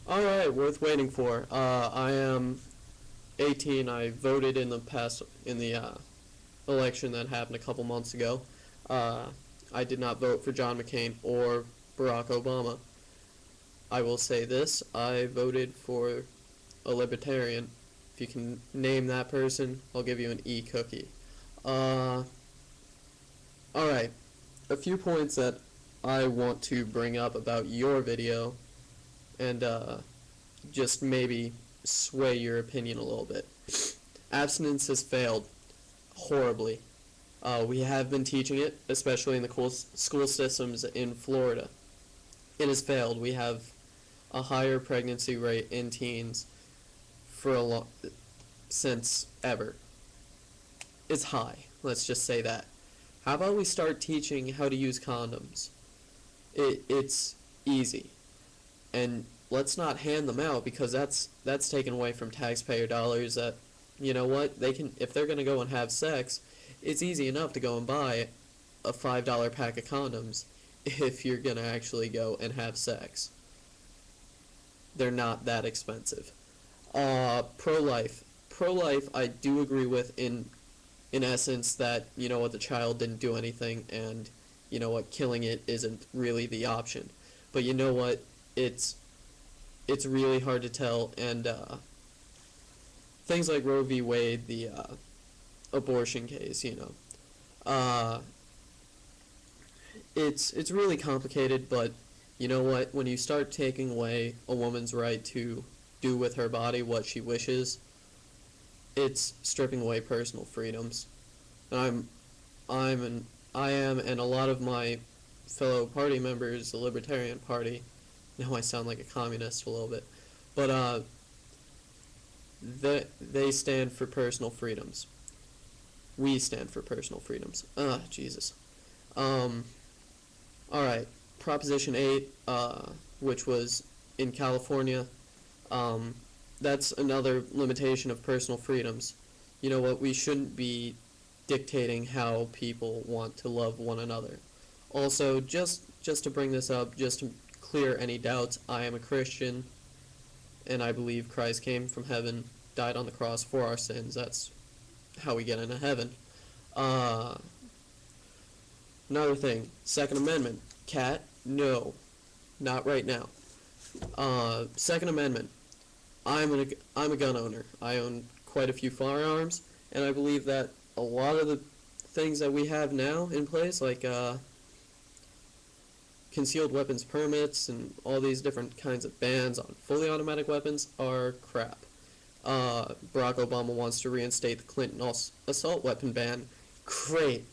Alright, worth waiting for. I am 18. I voted in the election that happened a couple months ago. I did not vote for John McCain or Barack Obama. I will say this, I voted for a libertarian. If you can name that person, I'll give you an E-cookie. Alright, a few points that I want to bring up about your video and just maybe sway your opinion a little bit. Abstinence has failed horribly. We have been teaching it, especially in the school systems in Florida. It has failed. We have a higher pregnancy rate in teens for since ever. It's high. Let's just say that. How about we start teaching how to use condoms? It's easy. And let's not hand them out, because that's taken away from taxpayer dollars. That, you know what, they can, if they're going to go and have sex, it's easy enough to go and buy a $5 pack of condoms if you're going to actually go and have sex. They're not that expensive. Pro-life I do agree with in essence that, you know what, the child didn't do anything, and you know what, killing it isn't really the option. But you know what, it's really hard to tell, and things like Roe v. Wade, the abortion case, you know, it's really complicated. But you know what, when you start taking away a woman's right to do with her body what she wishes, it's stripping away personal freedoms. And I am, and a lot of my fellow party members, the Libertarian Party, now I sound like a communist a little bit, but they stand for personal freedoms. We stand for personal freedoms. Jesus. Alright, Proposition 8, which was in California, that's another limitation of personal freedoms. You know what, we shouldn't be dictating how people want to love one another. Also, just to bring this up, just to clear any doubts, I am a Christian, and I believe Christ came from heaven, died on the cross for our sins. That's how we get into heaven. Another thing, Second Amendment. Cat, no, not right now. Second Amendment. I'm a gun owner. I own quite a few firearms, and I believe that a lot of the things that we have now in place, like concealed weapons permits and all these different kinds of bans on fully automatic weapons, are crap. Barack Obama wants to reinstate the Clinton assault weapon ban. Great.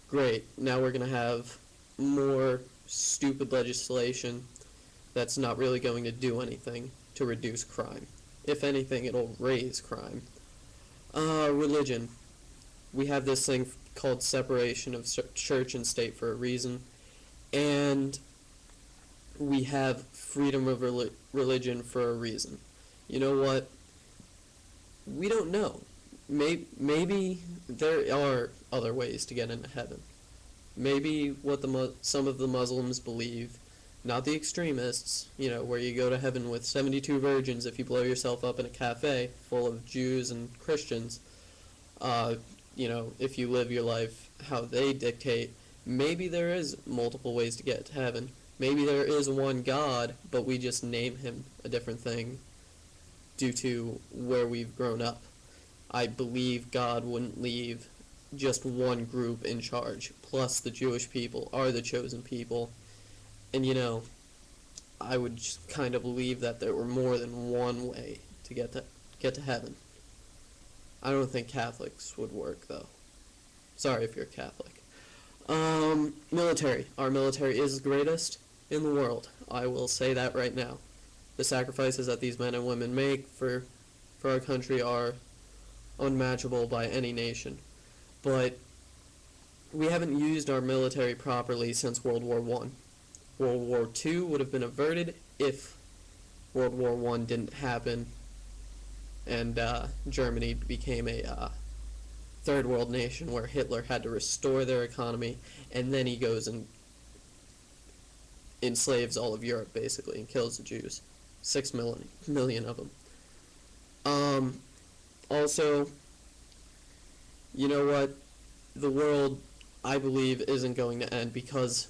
Great. Now we're going to have more stupid legislation that's not really going to do anything to reduce crime. If anything, it'll raise crime. Religion. We have this thing called separation of church and state for a reason, and we have freedom of religion for a reason. You know what? We don't know. Maybe there are other ways to get into heaven. Maybe what some of the Muslims believe, not the extremists, you know, where you go to heaven with 72 virgins if you blow yourself up in a cafe full of Jews and Christians. You know, if you live your life how they dictate, maybe there is multiple ways to get to heaven. Maybe there is one God, but we just name him a different thing due to where we've grown up. I believe God wouldn't leave just one group in charge, plus the Jewish people are the chosen people. And you know, I would just kind of believe that there were more than one way to get to heaven. I don't think Catholics would work, though. Sorry if you're Catholic. Military. Our military is the greatest in the world. I will say that right now. The sacrifices that these men and women make for our country are unmatchable by any nation. But we haven't used our military properly since World War I. World War II would have been averted if World War I didn't happen and Germany became a third world nation where Hitler had to restore their economy, and then he goes and enslaves all of Europe, basically, and kills the Jews. 6 million of them. Also, you know what? The world, I believe, isn't going to end because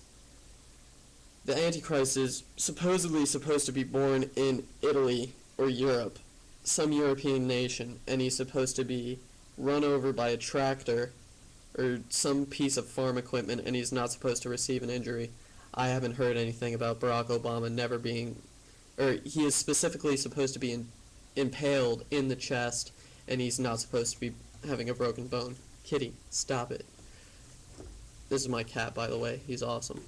the Antichrist is supposedly supposed to be born in Italy or Europe, some European nation, and he's supposed to be run over by a tractor or some piece of farm equipment, and he's not supposed to receive an injury. I haven't heard anything about Barack Obama never being, or he is specifically supposed to be impaled in the chest, and he's not supposed to be having a broken bone. Kitty, stop it. This is my cat, by the way. He's awesome.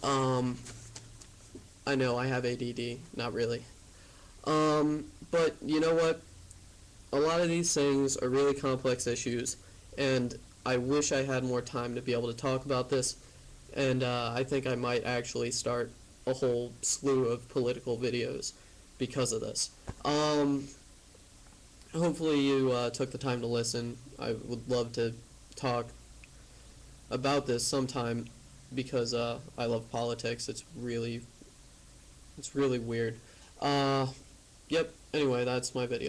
I know I have ADD. Not really. But you know what? A lot of these things are really complex issues, and I wish I had more time to be able to talk about this, and I think I might actually start a whole slew of political videos because of this. Hopefully you took the time to listen. I would love to talk about this sometime because I love politics. It's really weird. Yep, anyway, that's my video.